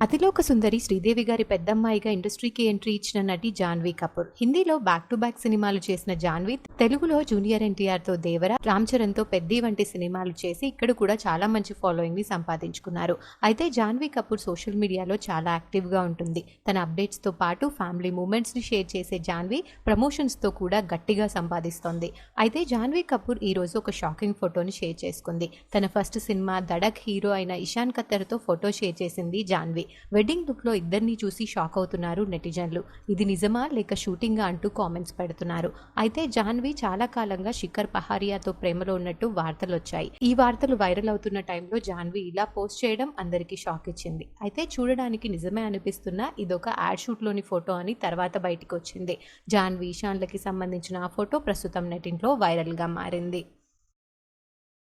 అతిలోక సుందరి శ్రీదేవి గారి పెద్దమ్మాయిగా ఇండస్ట్రీకి ఎంట్రీ ఇచ్చిన నటి జాన్వీ కపూర్. హిందీలో బ్యాక్ టు బ్యాక్ సినిమాలు చేసిన జాన్వీ తెలుగులో జూనియర్ ఎన్టీఆర్ తో దేవర, రామ్ చరణ్ తో పెద్ది వంటి సినిమాలు చేసి ఇక్కడ కూడా చాలా మంచి ఫాలోయింగ్ ని సంపాదించుకున్నారు. అయితే జాన్వీ కపూర్ సోషల్ మీడియాలో చాలా యాక్టివ్ గా ఉంటుంది. తన అప్డేట్స్ తో పాటు ఫ్యామిలీ మూమెంట్స్ ని షేర్ చేసే జాన్వీ ప్రమోషన్స్ తో కూడా గట్టిగా సంపాదిస్తోంది. అయితే జాన్వీ కపూర్ ఈ రోజు ఒక షాకింగ్ ఫోటోని షేర్ చేసుకుంది. తన ఫస్ట్ సినిమా దడక్ హీరో అయిన ఇషాన్ ఖత్తర్ తో ఫోటో షేర్ చేసింది జాన్వీ. వెడ్డింగ్ లుక్ లో ఇద్దరిని చూసి షాక్ అవుతున్నారు నెటిజన్లు. ఇది నిజమా లేక షూటింగా అంటూ కామెంట్స్ పెడుతున్నారు. అయితే జాన్వీ చాలా కాలంగా శిఖర్ పహారియాతో ప్రేమలో ఉన్నట్టు వార్తలు వచ్చాయి. ఈ వార్తలు వైరల్ అవుతున్న టైంలో జాన్వీ ఇలా పోస్ట్ చేయడం అందరికీ షాక్ ఇచ్చింది. అయితే చూడడానికి నిజమే అనిపిస్తున్నా ఇదొక యాడ్ షూట్ లోని ఫోటో అని తర్వాత బయటికి వచ్చింది. జాన్వీ ఇషాన్లకి సంబంధించిన ఆ ఫోటో ప్రస్తుతం నెటింట్లో వైరల్ గా మారింది.